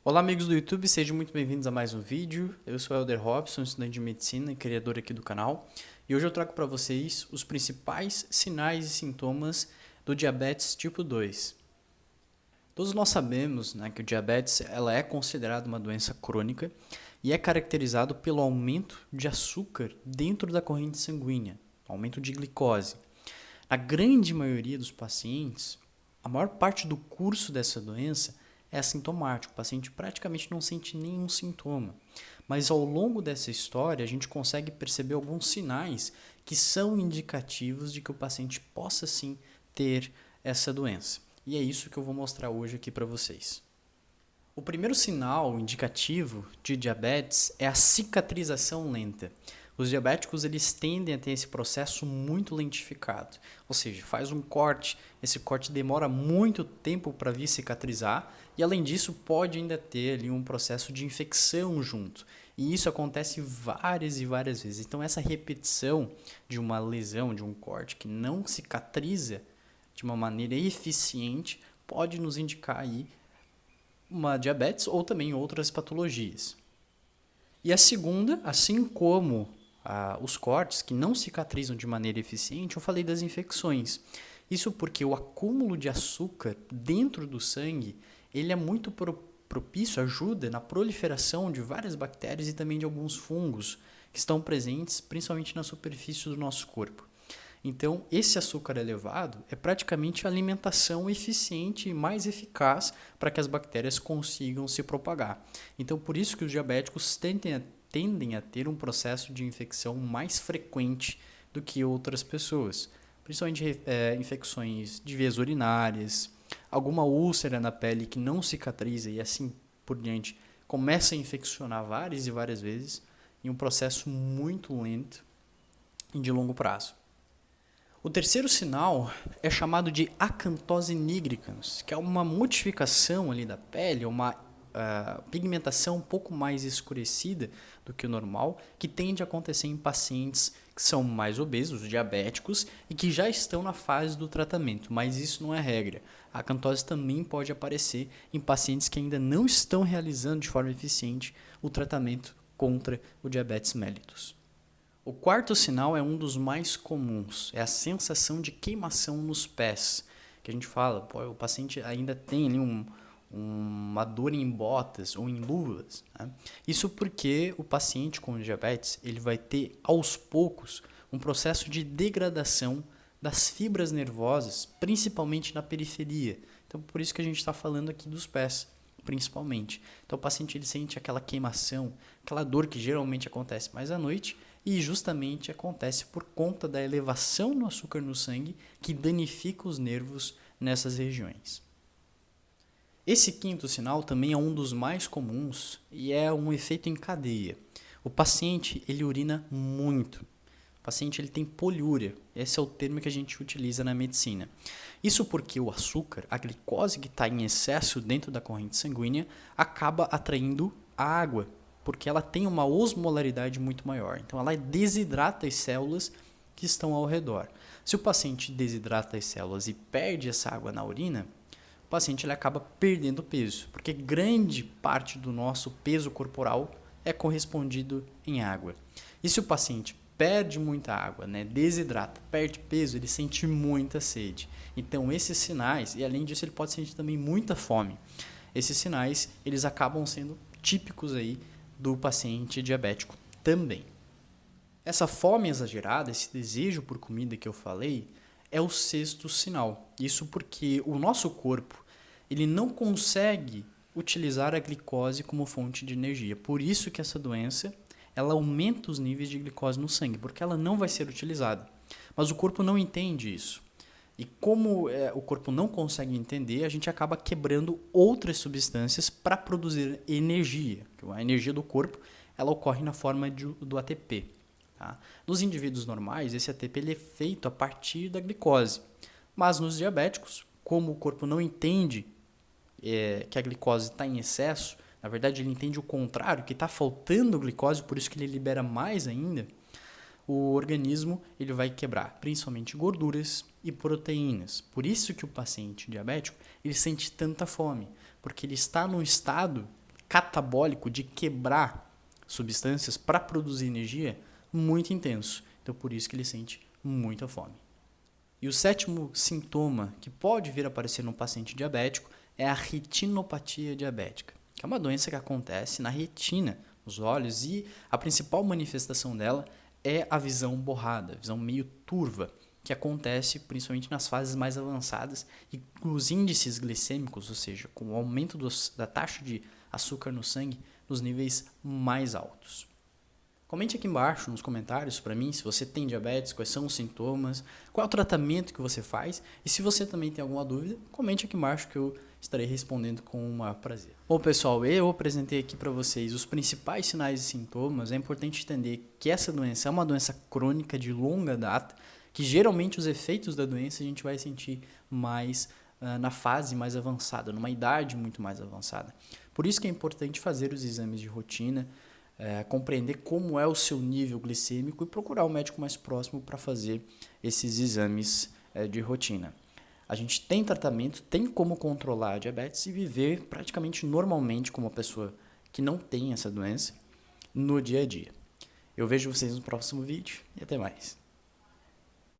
Olá amigos do YouTube, sejam muito bem-vindos a mais um vídeo. Eu sou o Helder Robson, estudante de medicina e criador aqui do canal. E hoje eu trago para vocês os principais sinais e sintomas do diabetes tipo 2. Todos nós sabemos, que o diabetes ela é considerada uma doença crônica e é caracterizado pelo aumento de açúcar dentro da corrente sanguínea, aumento de glicose. Na grande maioria dos pacientes, a maior parte do curso dessa doença é assintomático, o paciente praticamente não sente nenhum sintoma. Mas ao longo dessa história, a gente consegue perceber alguns sinais que são indicativos de que o paciente possa sim ter essa doença. E é isso que eu vou mostrar hoje aqui para vocês. O primeiro sinal indicativo de diabetes é a cicatrização lenta. Os diabéticos eles tendem a ter esse processo muito lentificado, ou seja, faz um corte, esse corte demora muito tempo para vir cicatrizar e além disso pode ainda ter ali um processo de infecção junto. E isso acontece várias e várias vezes. Então essa repetição de uma lesão, de um corte que não cicatriza de uma maneira eficiente pode nos indicar aí uma diabetes ou também outras patologias. E a segunda, assim como os cortes que não cicatrizam de maneira eficiente, eu falei das infecções. Isso porque o acúmulo de açúcar dentro do sangue, ele é muito propício, ajuda na proliferação de várias bactérias e também de alguns fungos que estão presentes principalmente na superfície do nosso corpo. Então, esse açúcar elevado é praticamente a alimentação eficiente e mais eficaz para que as bactérias consigam se propagar. Então, por isso que os diabéticos tendem a ter um processo de infecção mais frequente do que outras pessoas, principalmente infecções de vias urinárias, alguma úlcera na pele que não cicatriza e assim por diante começa a infeccionar várias e várias vezes em um processo muito lento e de longo prazo. O terceiro sinal é chamado de acantose nigricans, que é uma modificação ali da pele, uma pigmentação um pouco mais escurecida do que o normal, que tende a acontecer em pacientes que são mais obesos, diabéticos, e que já estão na fase do tratamento, mas isso não é regra. A acantose também pode aparecer em pacientes que ainda não estão realizando de forma eficiente o tratamento contra o diabetes mellitus. O quarto sinal é um dos mais comuns, é a sensação de queimação nos pés, que a gente fala, o paciente ainda tem ali uma dor em botas ou em luvas. Né? Isso porque o paciente com diabetes ele vai ter aos poucos um processo de degradação das fibras nervosas, principalmente na periferia. Então por isso que a gente está falando aqui dos pés, principalmente. Então o paciente ele sente aquela queimação, aquela dor que geralmente acontece mais à noite e justamente acontece por conta da elevação no açúcar no sangue que danifica os nervos nessas regiões. Esse quinto sinal também é um dos mais comuns e é um efeito em cadeia. O paciente ele urina muito. O paciente ele tem poliúria. Esse é o termo que a gente utiliza na medicina. Isso porque o açúcar, a glicose que está em excesso dentro da corrente sanguínea, acaba atraindo a água, porque ela tem uma osmolaridade muito maior. Então ela desidrata as células que estão ao redor. Se o paciente desidrata as células e perde essa água na urina, o paciente ele acaba perdendo peso, porque grande parte do nosso peso corporal é correspondido em água. E se o paciente perde muita água, desidrata, perde peso, ele sente muita sede. Então esses sinais, e além disso ele pode sentir também muita fome. Esses sinais, eles acabam sendo típicos aí do paciente diabético também. Essa fome exagerada, esse desejo por comida que eu falei, é o sexto sinal. Isso porque o nosso corpo ele não consegue utilizar a glicose como fonte de energia. Por isso que essa doença ela aumenta os níveis de glicose no sangue, porque ela não vai ser utilizada. Mas o corpo não entende isso. E como o corpo não consegue entender, a gente acaba quebrando outras substâncias para produzir energia. A energia do corpo ela ocorre na forma do ATP. Tá? Nos indivíduos normais, esse ATP ele é feito a partir da glicose. Mas nos diabéticos, como o corpo não entende que a glicose está em excesso, na verdade ele entende o contrário, que está faltando glicose, por isso que ele libera mais ainda, o organismo ele vai quebrar principalmente gorduras e proteínas. Por isso que o paciente diabético ele sente tanta fome, porque ele está num estado catabólico de quebrar substâncias para produzir energia muito intenso. Então, por isso que ele sente muita fome. E o sétimo sintoma que pode vir a aparecer no paciente diabético é a retinopatia diabética, que é uma doença que acontece na retina, nos olhos, e a principal manifestação dela é a visão borrada, a visão meio turva, que acontece principalmente nas fases mais avançadas e com os índices glicêmicos, ou seja, com o aumento da taxa de açúcar no sangue nos níveis mais altos. Comente aqui embaixo nos comentários para mim se você tem diabetes, quais são os sintomas, qual é o tratamento que você faz e se você também tem alguma dúvida, comente aqui embaixo que eu estarei respondendo com o maior prazer. Bom pessoal, eu apresentei aqui para vocês os principais sinais e sintomas. É importante entender que essa doença é uma doença crônica de longa data, que geralmente os efeitos da doença a gente vai sentir mais na fase mais avançada, numa idade muito mais avançada. Por isso que é importante fazer os exames de rotina, compreender como é o seu nível glicêmico e procurar o médico mais próximo para fazer esses exames de rotina. A gente tem tratamento, tem como controlar a diabetes e viver praticamente normalmente como uma pessoa que não tem essa doença no dia a dia. Eu vejo vocês no próximo vídeo e até mais.